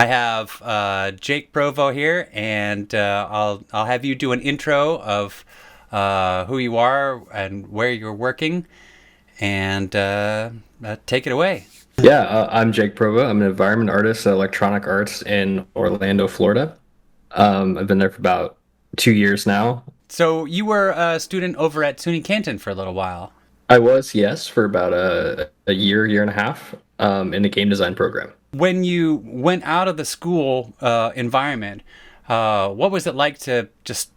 have Jake Provo here, and I'll have you do an intro of who you are and where you're working, and take it away. Yeah, I'm Jake Provo. I'm an environment artist at Electronic Arts in Orlando, Florida. I've been there for about 2 years now. So you were a student over at SUNY Canton for a little while. I was, yes, for about a year and a half, in the game design program. When you went out of the school environment, what was it like to just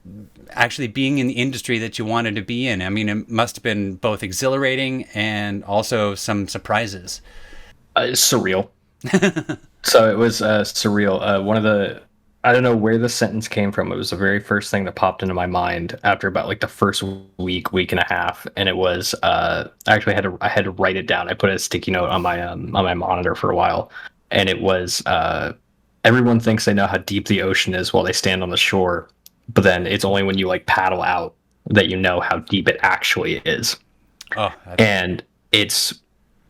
actually being in the industry that you wanted to be in? I mean, it must have been both exhilarating and also some surprises. It's surreal. So it was surreal. I don't know where the sentence came from. It was the very first thing that popped into my mind after about like the first week and a half, and it was actually I had to write it down. I put a sticky note on my monitor for a while, and it was everyone thinks they know how deep the ocean is while they stand on the shore, but then it's only when you like paddle out that you know how deep it actually is. Oh, that's And it's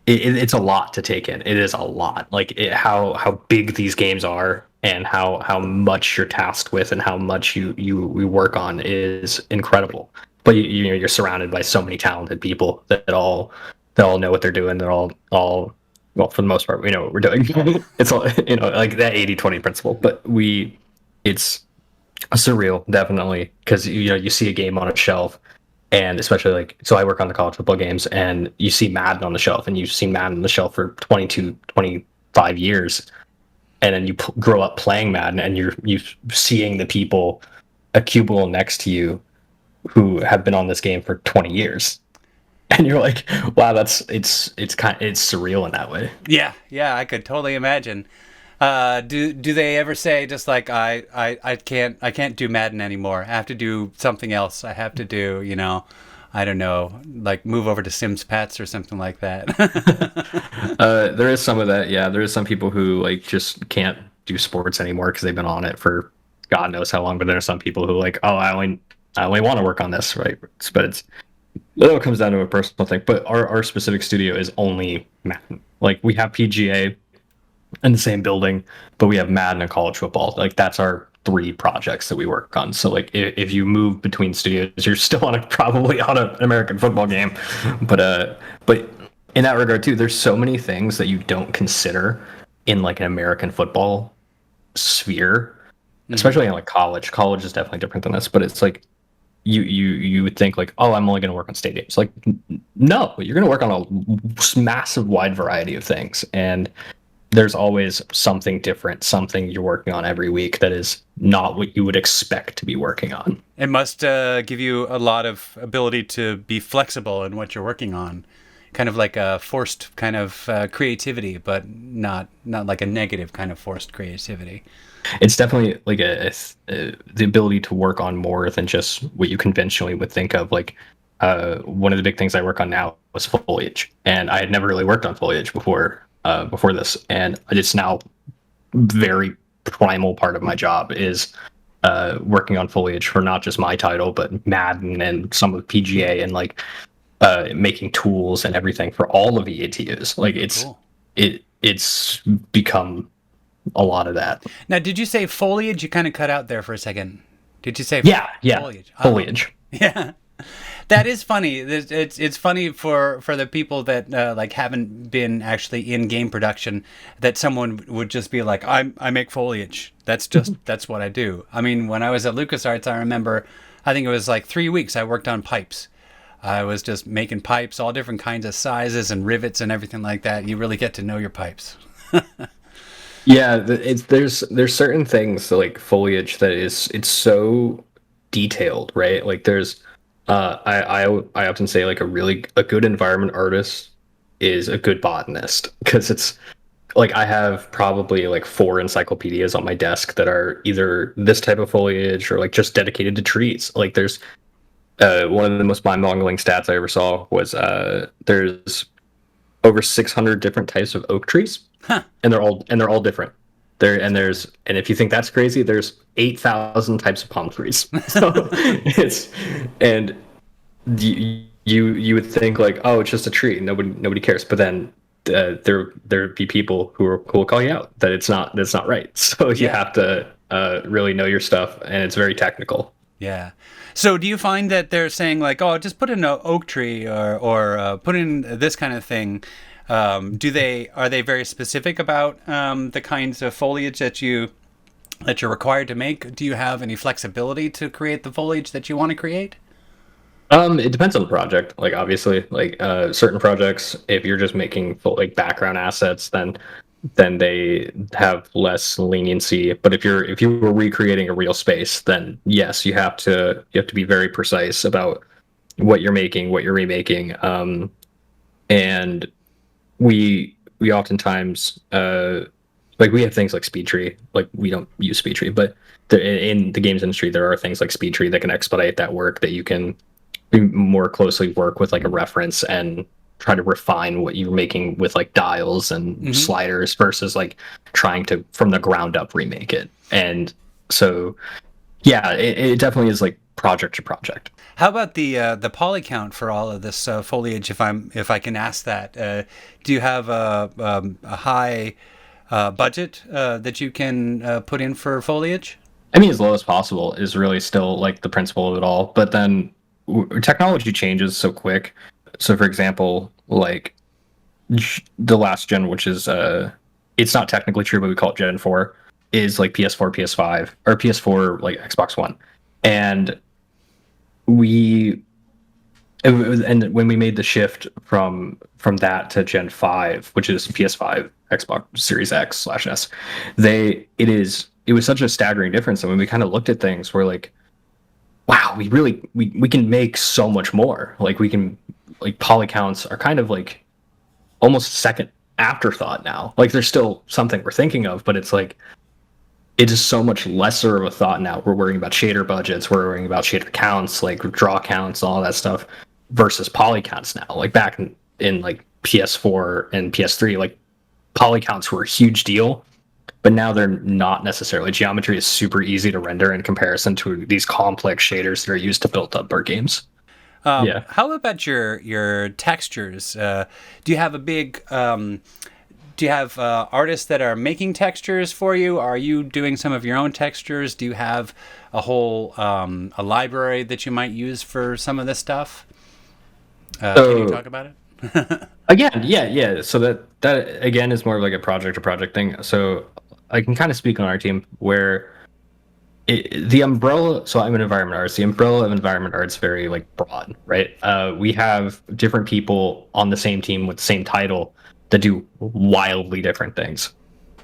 it's a lot to take in. It is a lot. How big these games are and how much you're tasked with and how much you work on is incredible. But you're surrounded by so many talented people that all know what they're doing. They're all well, for the most part, we know what we're doing. It's all, like that 80/20 principle. But it's surreal, definitely, because you see a game on a shelf, and especially like, so I work on the college football games, and you see Madden on the shelf, and you've seen Madden on the shelf for 22, 25 years, and then grow up playing Madden, and you seeing the people a cubicle next to you who have been on this game for 20 years, and you're like, wow, it's surreal in that way. yeah, yeah. I could totally imagine. Do they ever say just like I can't do Madden anymore. I have to do something else. I have to do I don't know, like move over to Sims Pets or something like that. There is some of that. Yeah, there is some people who like just can't do sports anymore because they've been on it for God knows how long. But there are some people who like, oh, I only want to work on this, right? But it all comes down to a personal thing. But our specific studio is only Madden. Like we have PGA in the same building, but we have Madden and college football. Like that's our three projects that we work on. So like if you move between studios, you're still probably on an American football game. But in that regard too, there's so many things that you don't consider in like an American football sphere, Hmm. especially in like college. College is definitely different than this, but it's like you would think like, oh, I'm only going to work on stadiums. Like, no, you're going to work on a massive wide variety of things, and there's always something different, something you're working on every week that is not what you would expect to be working on. It must give you a lot of ability to be flexible in what you're working on, kind of like a forced kind of creativity, but not like a negative kind of forced creativity. It's definitely like the ability to work on more than just what you conventionally would think of. Like one of the big things I work on now was foliage, and I had never really worked on foliage before this, and it's now very primal part of my job is working on foliage for not just my title, but Madden and some of PGA, and like making tools and everything for all of the ATUs. Like Cool. it's become a lot of that. Now, did you say foliage? You kind of cut out there for a second. Did you say Yeah, foliage? Oh, foliage. yeah. That is funny. It's funny for the people that like haven't been actually in game production, that someone would just be like, I make foliage. That's what I do. I mean, when I was at LucasArts, I remember, I think it was like 3 weeks I worked on pipes. I was just making pipes, all different kinds of sizes and rivets and everything like that. You really get to know your pipes. Yeah, there's certain things like foliage that it's so detailed, right? Like there's I often say like a good environment artist is a good botanist, because it's like I have probably like four encyclopedias on my desk that are either this type of foliage or like just dedicated to trees. Like there's one of the most mind-boggling stats I ever saw was there's over 600 different types of oak trees, Huh. and they're all different. And if you think that's crazy, there's 8,000 types of palm trees. So it's and you would think like, oh, it's just a tree, nobody cares. But then there'd be people who will call you out that that's not right. So you Yeah. have to really know your stuff, and it's very technical. Yeah. So do you find that they're saying like, oh, just put in an oak tree or put in this kind of thing? Are they very specific about the kinds of foliage that you're required to make? Do you have any flexibility to create the foliage that you want to create? It depends on the project. Like obviously, like certain projects, if you're just making full, like background assets, then they have less leniency. But if you were recreating a real space, then yes, you have to be very precise about what you're making, what you're remaking. And we oftentimes like we have things like speed tree. Like we don't use speed tree, but in the games industry, there are things like speed tree that can expedite that work, that you can more closely work with like a reference and try to refine what you're making with like dials and Hmm. sliders versus like trying to from the ground up remake it. And so yeah, it definitely is like project to project. How about the poly count for all of this foliage? If I can ask that, do you have a high budget that you can put in for foliage? I mean, as low as possible is really still like the principle of it all. But then technology changes so quick. So, for example, like the last gen, which is it's not technically true, but we call it Gen 4, is like PS4, PS5, or PS4, like Xbox One, and we and when we made the shift from that to Gen 5, which is PS5, Xbox Series X slash S, it was such a staggering difference. And when we kind of looked at things, we're like, wow, we can make so much more. Like we can like poly counts are kind of like almost second afterthought now. Like there's still something we're thinking of, but it's like it is so much lesser of a thought now. We're worrying about shader budgets, we're worrying about shader counts, like draw counts, all that stuff, versus poly counts now. Like back in like PS4 and PS3, like poly counts were a huge deal, but now they're not necessarily. Geometry is super easy to render in comparison to these complex shaders that are used to build up our games. Yeah. How about your textures? Do you have a big do you have artists that are making textures for you? Are you doing some of your own textures? Do you have a whole a library that you might use for some of this stuff? Can you talk So about it? again, yeah. So that again is more of like a project to project thing. So I can kind of speak on our team where the umbrella. So I'm an environment artist. The umbrella of environment art's very like broad, right? We have different people on the same team with the same title that do wildly different things.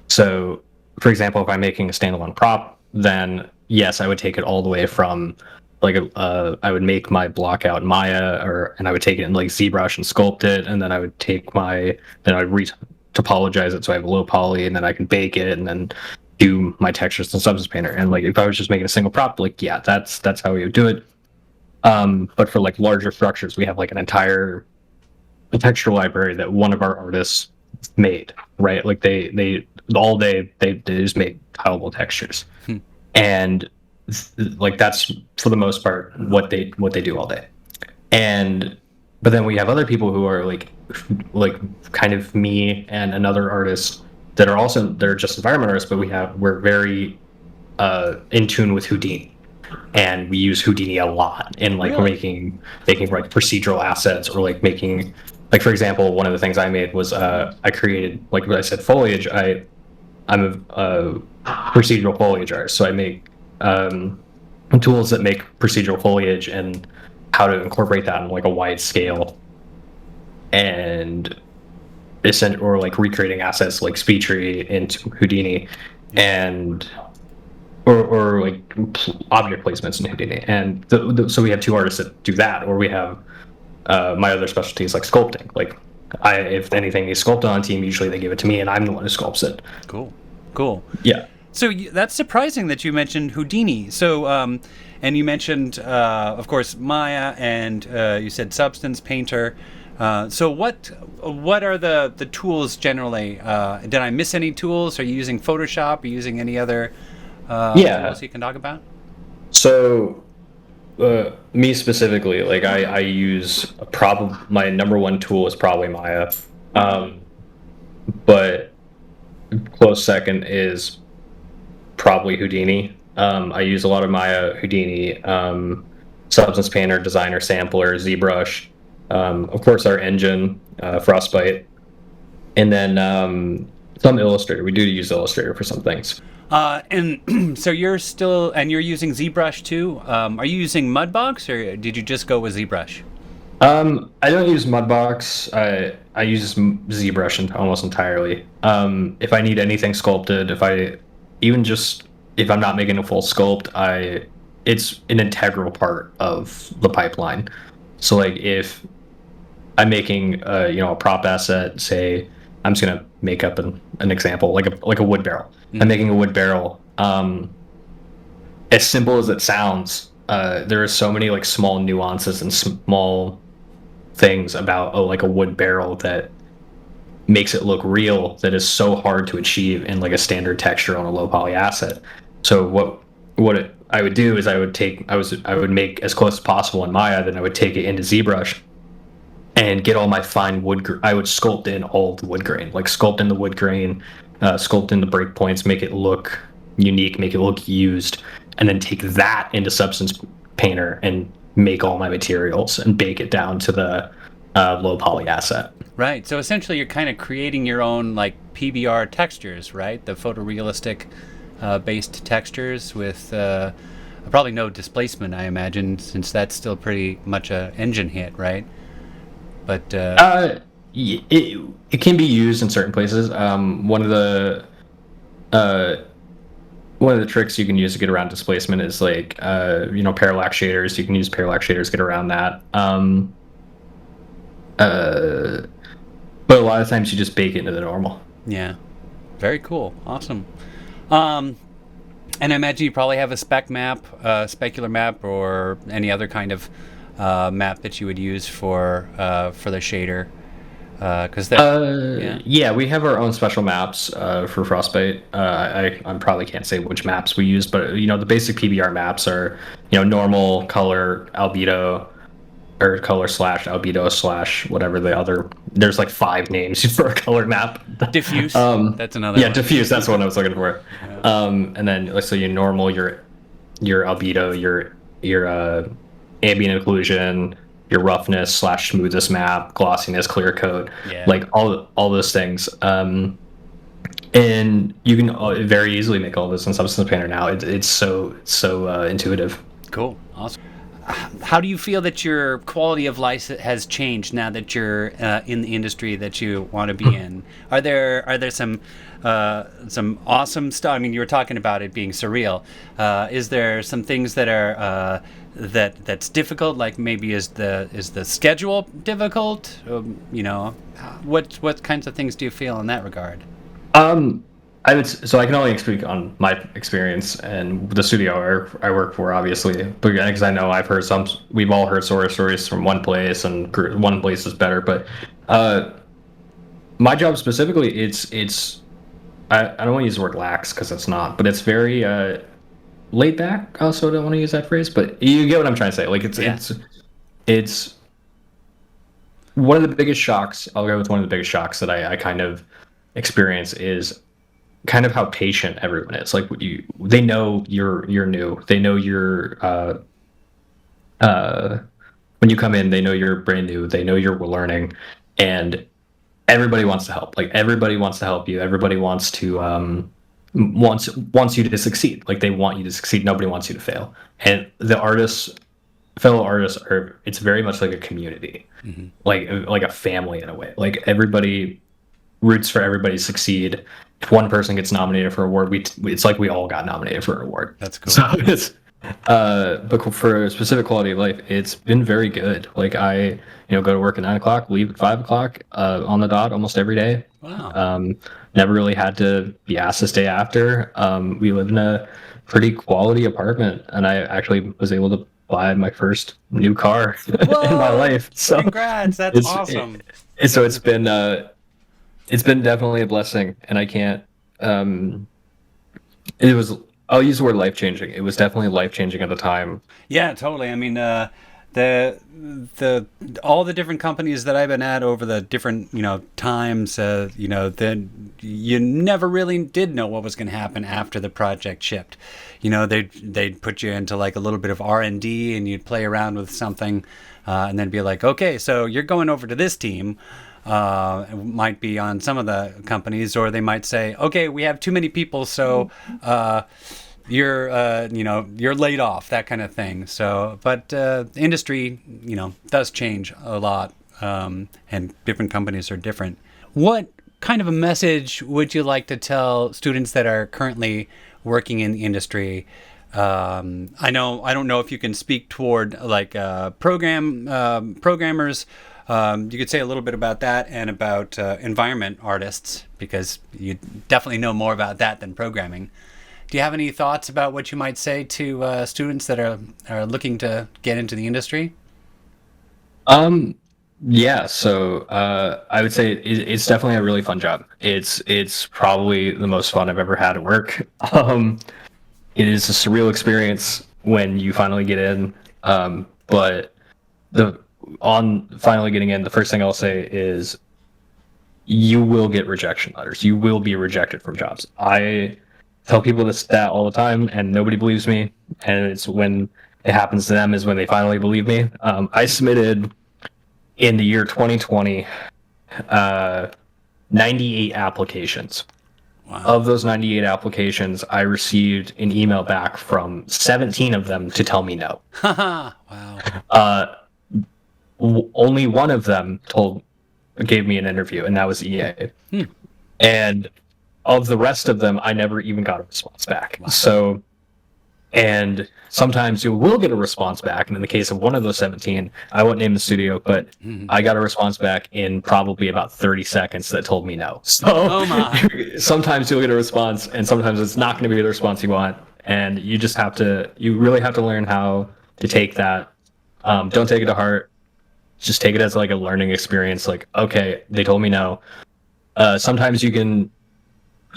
So, for example, if I'm making a standalone prop, then yes, I would take it all the way from like I would make my block out in Maya, or and I would take it in like ZBrush and sculpt it, and then I would take my then I'd topologize it so I have a low poly, and then I can bake it, and then do my textures in Substance Painter. And like if I was just making a single prop, like yeah, that's how we would do it. But for like larger structures, we have like an entire texture library that one of our artists made, right? Like they all day they just make tileable textures, and like that's for the most part what they do all day. And but then we have other people who are like kind of me and another artist that are also they're just environment artists, but we're very in tune with Houdini, and we use Houdini a lot in like Really? making like procedural assets, or like making like for example, one of the things I made was I created, like what I said, foliage. I'm a procedural foliage artist, so I make tools that make procedural foliage and how to incorporate that on like a wide scale, and or like recreating assets like SpeedTree into Houdini, Yeah. and or like object placements in Houdini. And so we have two artists that do that, or we have my other specialties like sculpting. Like if anything is sculpted on team, usually they give it to me, and I'm the one who sculpts it. Cool. Cool. Yeah. So that's surprising that you mentioned Houdini. So, and you mentioned, of course, Maya, and you said Substance Painter. So what are the tools generally? Did I miss any tools? Are you using Photoshop? Are you using any other Yeah. tools you can talk about? So me specifically, like I use my number one tool is probably Maya. Um, but close second is probably Houdini. I use a lot of Maya, Houdini, Substance Painter, Designer, Sampler, ZBrush, of course our engine, Frostbite, and then some Illustrator. We do use Illustrator for some things. And so you're using ZBrush too. Are you using Mudbox or did you just go with ZBrush? I don't use Mudbox. I use ZBrush almost entirely. If I need anything sculpted, if I even just if I'm not making a full sculpt, I it's an integral part of the pipeline. So like if I'm making a prop asset, say I'm just gonna make up an example like a wood barrel. I'm making a wood barrel. As simple as it sounds, there are so many like small nuances and small things about like a wood barrel that makes it look real that is so hard to achieve in like a standard texture on a low poly asset. So I would do is I would make as close as possible in Maya, then I would take it into ZBrush and get all my fine I would sculpt in all the wood grain, like sculpt in the wood grain, sculpt in the breakpoints, make it look unique, make it look used, and then take that into Substance Painter and make all my materials and bake it down to the low poly asset. Right. So essentially, you're kind of creating your own like PBR textures, right? The photorealistic based textures with probably no displacement, I imagine, since that's still pretty much a engine hit, right? But It can be used in certain places. Uh, one of the tricks you can use to get around displacement is like parallax shaders. You can use parallax shaders to get around that. Uh, but a lot of times you just bake it into the normal. yeah, very cool, awesome. Um, and I imagine you probably have a spec map, specular map, or any other kind of map that you would use for the shader, because that yeah. Yeah, we have our own special maps for Frostbite. I probably can't say which maps we use, but the basic PBR maps are normal, color, albedo, or color slash albedo slash whatever the other. There's like 5 names for a color map. Diffuse. That's another. Yeah, one. diffuse. That's what I was looking for. Yeah. And then so your normal, your albedo, your ambient occlusion, your roughness slash smoothest map, glossiness, clear coat, Yeah. like all those things. And you can very easily make all this in Substance Painter now. It's so intuitive. Cool. Awesome. How do you feel that your quality of life has changed now that you're in the industry that you want to be in? Are there some awesome stuff? I mean, you were talking about it being surreal. Is there some things that are that's difficult? Like maybe is the schedule difficult? What kinds of things do you feel in that regard? Um, so I can only speak on my experience and the studio I work for, obviously, because I know we've all heard horror stories from one place, and one place is better. But uh, my job specifically, I don't want to use the word lax because it's not, but it's very laid back. Also, don't want to use that phrase, but you get what I'm trying to say. Like Yeah. it's one of the biggest shocks. I'll go with one of the biggest shocks that I kind of experience is kind of how patient everyone is. Like they know you're new. They know you're uh, when you come in, they know you're brand new. They know you're learning, and everybody wants to help. Like everybody wants to help you. Everybody wants to wants you to succeed. Like they want you to succeed. Nobody wants you to fail. And fellow artists are. It's very much like a community, like a family in a way. Like everybody roots for everybody to succeed. If one person gets nominated for an award, it's like we all got nominated for an award. That's cool. So it's but for specific quality of life, it's been very good. Like I go to work at 9 o'clock, leave at 5 o'clock, on the dot almost every day. Wow. Never really had to be asked to stay after. We live in a pretty quality apartment, and I actually was able to buy my first new car in my life. So Congrats! That's awesome. So it's been definitely a blessing, and I can't. I'll use the word life changing. It was definitely life changing at the time. Yeah, totally. I mean, the all the different companies that I've been at over the different times, then you never really did know what was going to happen after the project shipped. They'd put you into like a little bit of R&D, and you'd play around with something, and then be like, okay, so you're going over to this team. It might be on some of the companies, or they might say, okay, we have too many people, so you're laid off, that kind of thing. So, but the industry, does change a lot, and different companies are different. What kind of a message would you like to tell students that are currently working in the industry? I don't know if you can speak toward like programmers. You could say a little bit about that and about environment artists, because you definitely know more about that than programming. Do you have any thoughts about what you might say to students that are looking to get into the industry? Yeah, so I would say it's definitely a really fun job. It's probably the most fun I've ever had at work. It is a surreal experience when you finally get in. But the on finally getting in, the first thing I'll say is you will get rejection letters. You will be rejected from jobs. I tell people this stat all the time, and nobody believes me. And it's when it happens to them is when they finally believe me. I submitted in the year 2020 98 applications. Wow. Of those 98 applications, I received an email back from 17 of them to tell me no. Wow. Only one of them gave me an interview, and that was EA. And of the rest of them, I never even got a response back. Wow. So, and sometimes you will get a response back. And in the case of one of those 17, I won't name the studio, but I got a response back in probably about 30 seconds that told me no. So sometimes you'll get a response, and sometimes it's not going to be the response you want. And you really have to learn how to take that. Don't take it to heart. Just take it as like a learning experience. Like, okay, they told me no. Sometimes you can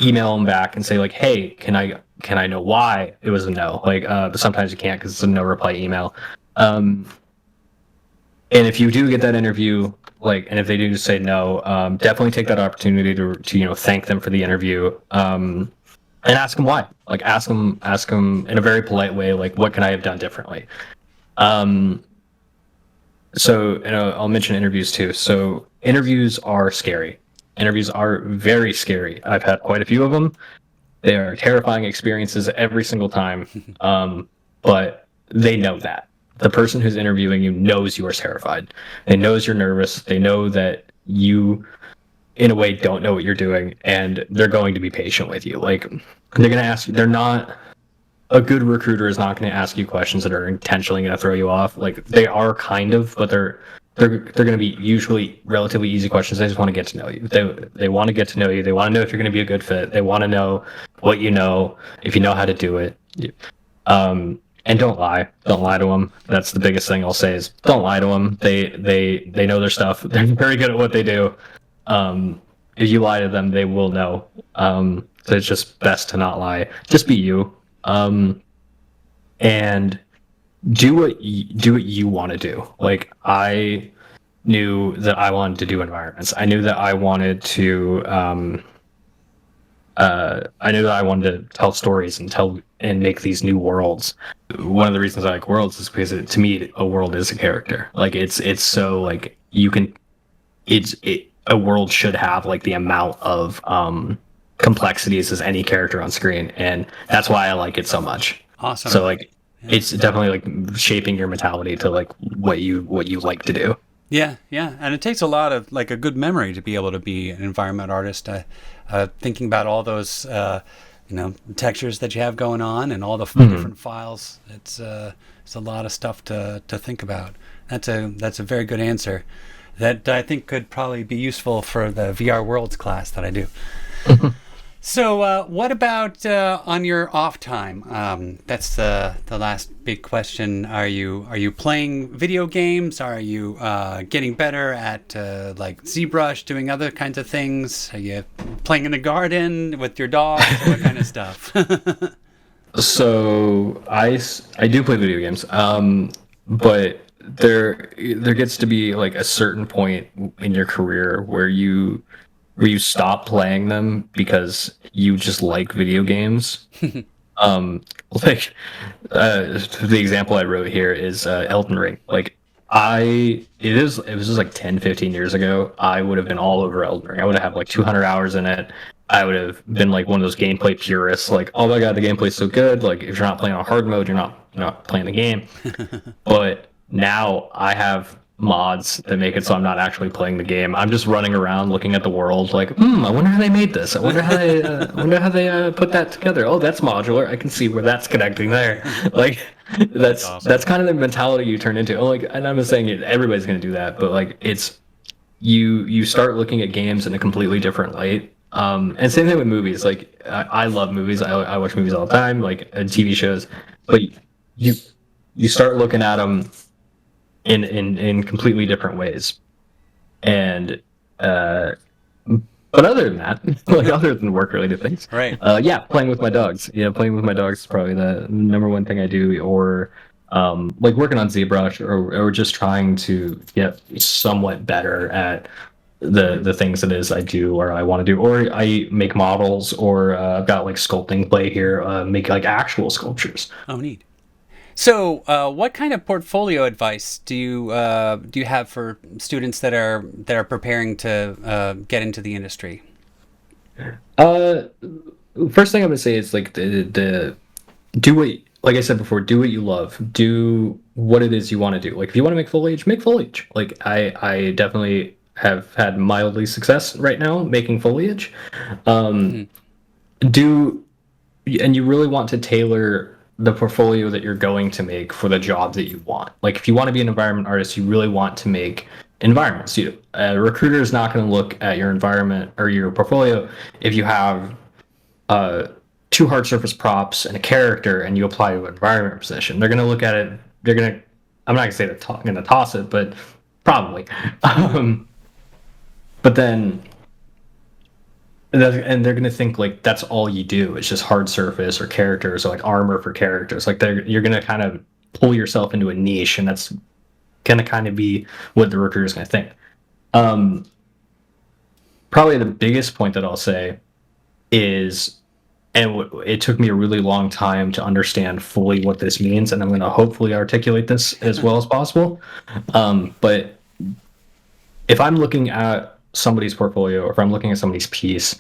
email them back and say like, hey, can I know why it was a no? Like, but sometimes you can't because it's a no reply email. And if you do get that interview, and if they do say no, definitely take that opportunity to thank them for the interview, and ask them why. Like, ask them in a very polite way, like, what can I have done differently? So, I'll mention interviews too. So interviews are scary. Interviews are very scary. I've had quite a few of them. They are terrifying experiences every single time. But they know that. The person who's interviewing you knows you are terrified. They knows you're nervous. They know that you, in a way, don't know what you're doing, and they're going to be patient with you. Like, they're going to ask you, a good recruiter is not going to ask you questions that are intentionally going to throw you off. Like, they are kind of, but they're going to be usually relatively easy questions. They just want to get to know you. They want to get to know you. They want to know if you're going to be a good fit. They want to know what you know, if you know how to do it. And don't lie. Don't lie to them. That's the biggest thing I'll say is don't lie to them. They know their stuff. They're very good at what they do. If you lie to them, they will know. So it's just best to not lie. Just be you. And do what you want to do. Like, I knew that I wanted to do environments. I knew that I wanted to tell stories and make these new worlds. One of the reasons I like worlds is because to me a world is a character. Like, it's so like a world should have like the amount of complexities as any character on screen, and that's why I like it so much. Awesome. So like, it's definitely like shaping your mentality to like what you like to do. Yeah, and it takes a lot of like a good memory to be able to be an environment artist. Thinking about all those textures that you have going on and all the different files. It's a lot of stuff to think about. That's a very good answer that I think could probably be useful for the VR Worlds class that I do. So what about on your off time? That's the last big question. Are you playing video games? Are you getting better at like ZBrush, doing other kinds of things? Are you playing in the garden with your dog? What kind of stuff? So I do play video games, but there gets to be like a certain point in your career where you stop playing them because you just like video games. Um, like the example I wrote here is Elden Ring. Like it was just like 10, 15 years ago. I would have been all over Elden Ring. I would have like 200 hours in it. I would have been like one of those gameplay purists, like, oh my god, the gameplay's so good. Like if you're not playing on hard mode, you're not playing the game. But now I have mods that make it so I'm not actually playing the game. I'm just running around looking at the world, like, I wonder how they made this. I wonder how they put that together. Oh, that's modular. I can see where that's connecting there. Like, Awesome. that's kind of the mentality you turn into. Oh, like, and I'm not saying everybody's gonna do that, but like, it's you start looking at games in a completely different light. And same thing with movies. Like, I love movies. I watch movies all the time, like TV shows. But you you start looking at them in completely different ways. And but other than that, like other than work related things, Right. yeah, playing with my dogs. Yeah, playing with my dogs is probably the number one thing I do. Or like working on ZBrush, or just trying to get somewhat better at the things it is I do or I want to do. Or I make models, or I've got like sculpting play here, make like actual sculptures. Oh, neat. So, what kind of portfolio advice do you have for students that are preparing to get into the industry? Uh, First thing I'm gonna say is like the do what, like I said before, do what you love. Do what it is you want to do. Like if you want to make foliage. Like I definitely have had mildly success right now making foliage. Hmm. Um, do and you really want to tailor the portfolio that you're going to make for the job that you want. Like if you want to be an environment artist, you really want to make environments. A recruiter is not going to look at your environment or your portfolio if you have uh, two hard surface props and a character, and you apply to an environment position. They're going to look at it. They're going to. I'm not going to say they're going to toss it, but probably. But then and they're gonna think like that's all you do. It's just hard surface or characters or like armor for characters. Like you're gonna kind of pull yourself into a niche, and that's gonna kind of be what the recruiter's gonna think. Um, Probably the biggest point that I'll say is, and it took me a really long time to understand fully what this means, and I'm gonna hopefully articulate this as well as possible. But if I'm looking at somebody's portfolio, or if I'm looking at somebody's piece,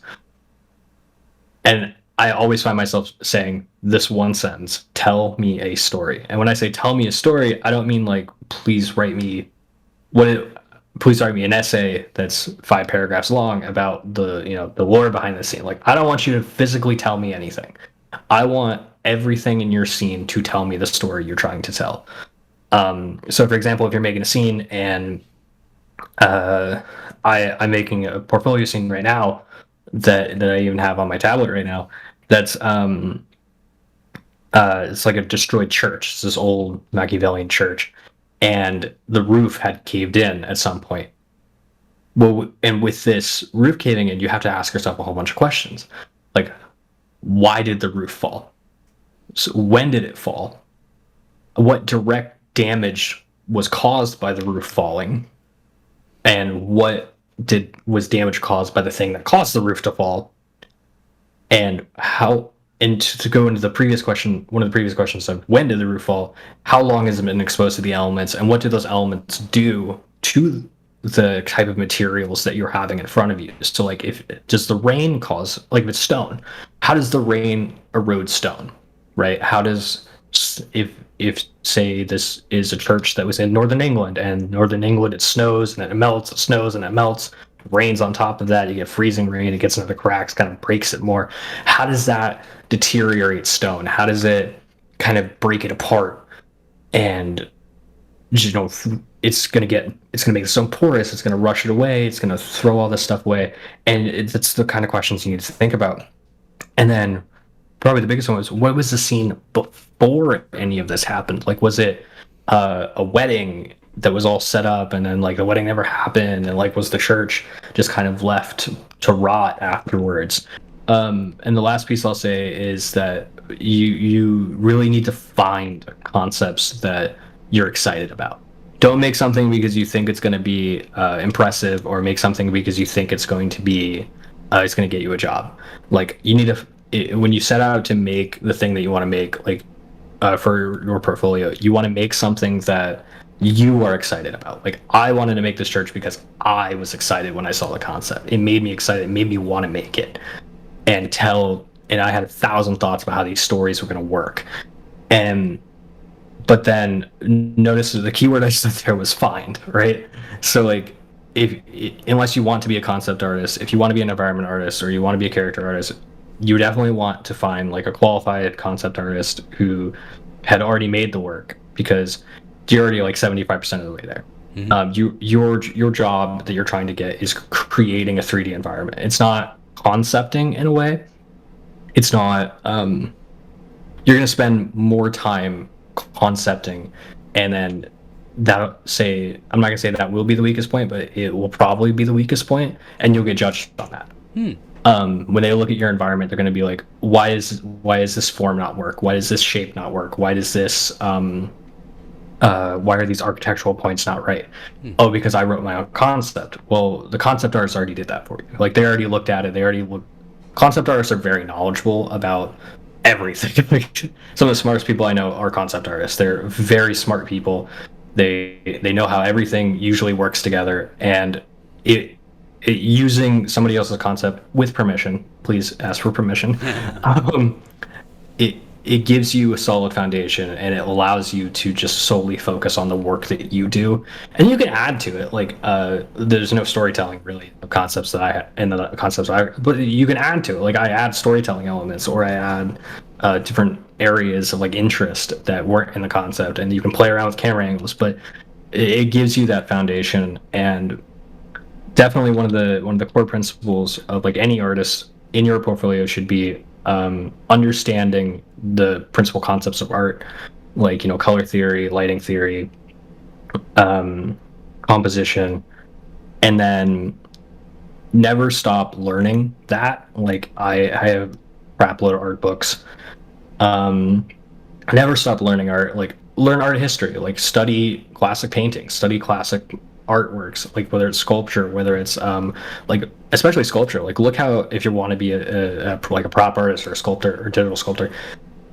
and I always find myself saying this one sentence: tell me a story. And when I say tell me a story, I don't mean like please write me what it, please write me an essay that's 5 paragraphs long about the lore behind the scene. Like I don't want you to physically tell me anything. I want everything in your scene to tell me the story you're trying to tell. So for example, if you're making a scene, and uh, I'm making a portfolio scene right now that I even have on my tablet right now. That's it's like a destroyed church. It's this old Machiavellian church, and the roof had caved in at some point. Well, and with this roof caving in, you have to ask yourself a whole bunch of questions, like why did the roof fall? So when did it fall? What direct damage was caused by the roof falling? And what did was damage caused by the thing that caused the roof to fall? And how, and to go into the previous question, one of the previous questions said, when did the roof fall? How long has it been exposed to the elements? And what do those elements do to the type of materials that you're having in front of you? So like, if does the rain cause, like if it's stone, how does the rain erode stone, right? How does, if say this is a church that was in northern England, and northern England it snows and then it melts, it snows and it melts, rains on top of that, you get freezing rain, it gets into the cracks, kind of breaks it more. How does that deteriorate stone? How does it kind of break it apart? And it's gonna make the stone porous, it's gonna rush it away, it's gonna throw all this stuff away. And it's the kind of questions you need to think about. And then probably the biggest one was, what was the scene before any of this happened? Like was it a wedding that was all set up, and then like the wedding never happened, and like was the church just kind of left to rot afterwards? And the last piece I'll say is that you really need to find concepts that you're excited about. don't make something because you think it's going to be impressive, or make something because you think it's going to be it's going to get you a job. Like you need to, when you set out to make the thing that you want to make, like for your portfolio, you want to make something that you are excited about. Like I wanted to make this church because I was excited when I saw the concept. It made me excited. It made me want to make it and tell. And I had 1,000 thoughts about how these stories were going to work. And but then notice the keyword I said there was find, right? So like if unless you want to be a concept artist, if you want to be an environment artist, or you want to be a character artist, you definitely want to find like a qualified concept artist who had already made the work, because you're already like 75% of the way there. Your job that you're trying to get is creating a 3D environment. It's not concepting in a way. It's not you're going to spend more time concepting, and then that say I'm not going to say that will be the weakest point, but it will probably be the weakest point, and you'll get judged on that. When they look at your environment, they're going to be like, why is this form not work? Why does this shape not work? Why does this why are these architectural points not right? Oh, because I wrote my own concept. Well, the concept artists already did that for you. Like they already looked at it. Concept artists are very knowledgeable about everything. Like, some of the smartest people I know are concept artists. They're very smart people. They know how everything usually works together, and using somebody else's concept with permission. Please ask for permission. It gives you a solid foundation, and it allows you to just solely focus on the work that you do, and you can add to it. Like there's no storytelling really of concepts that I have, and the concepts but you can add to it. Like I add storytelling elements, or I add different areas of like interest that weren't in the concept, and you can play around with camera angles, but it gives you that foundation. And definitely one of the core principles of like any artist in your portfolio should be understanding the principal concepts of art, like color theory, lighting theory, composition, and then never stop learning that. Like I have crap load of art books. Never stop learning art. Like learn art history. Like study classic paintings, study classic artworks, like whether it's sculpture, whether it's like especially sculpture. Like look how, if you want to be a like a prop artist or a sculptor or digital sculptor,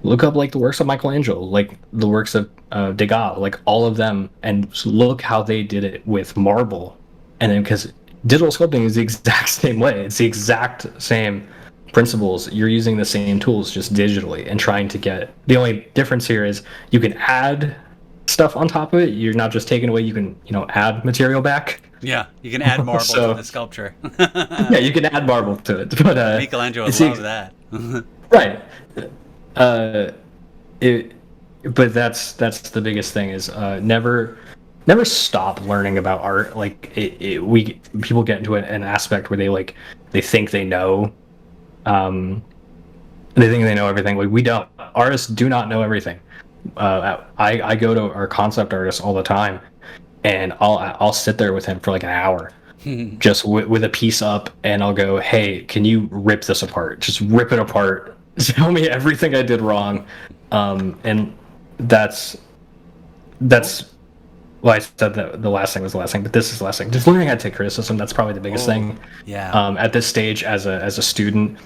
look up like the works of Michelangelo, like the works of Degas, like all of them, and look how they did it with marble. And then because digital sculpting is the exact same way, it's the exact same principles. You're using the same tools just digitally and trying to get, the only difference here is you can add stuff on top of it. You're not just taking away, you can add material back. Yeah, you can add marble to the sculpture. Yeah, you can add marble to it, but Michelangelo would love that. Right. But that's the biggest thing is never stop learning about art. Like people get into an aspect where they think they know, they think they know everything. Like we don't. Artists do not know everything. I go to our concept artist all the time, and I'll sit there with him for like an hour, just with a piece up, and I'll go, hey, can you rip this apart? Just rip it apart. Tell me everything I did wrong. And that's why I said that the last thing was the last thing, but this is the last thing. Just learning how to take criticism. That's probably the biggest thing. Yeah. At this stage, as a student,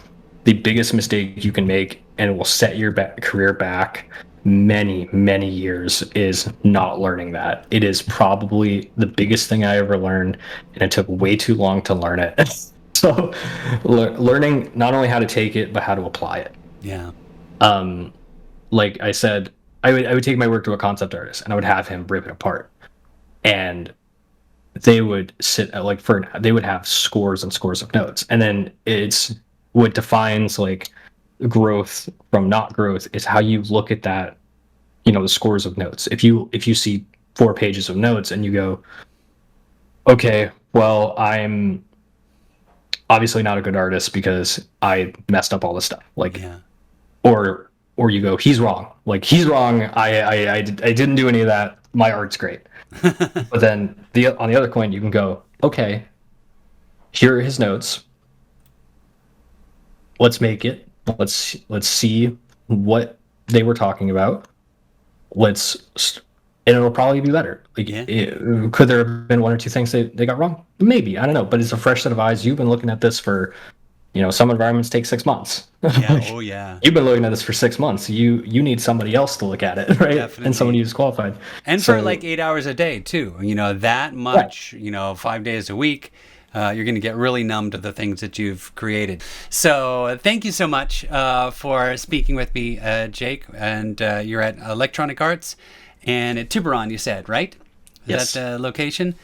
the biggest mistake you can make, and it will set your career back many years, is not learning that. It is probably the biggest thing I ever learned, and it took way too long to learn it. So learning not only how to take it, but how to apply it. Yeah. Like I said, I would take my work to a concept artist, and I would have him rip it apart, and they would sit they would have scores and scores of notes, and then it's what defines like growth from not growth is how you look at that, the scores of notes. If you see 4 pages of notes and you go, okay, well, I'm obviously not a good artist because I messed up all this stuff. Like, yeah. Or you go, he's wrong. Like, he's wrong. I didn't do any of that. My art's great. But then on the other coin, you can go, okay, here are his notes. Let's make it. Let's see what they were talking about. Let's and it'll probably be better. Like, Yeah. could there have been one or two things they got wrong? Maybe, I don't know. But it's a fresh set of eyes. You've been looking at this for, some environments take 6 months. Yeah. Like, Oh, yeah. you've been looking at this for 6 months. You need somebody else to look at it, right? And somebody Definitely. who's qualified. And for So like 8 hours a day, too. That right. much, 5 days a week. You're going to get really numb to the things that you've created. So thank you so much for speaking with me, Jake. And you're at Electronic Arts and at Tiburon, you said, right? Yes. That location.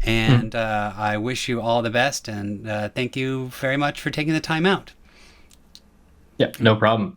And I wish you all the best. And thank you very much for taking the time out. Yeah, no problem.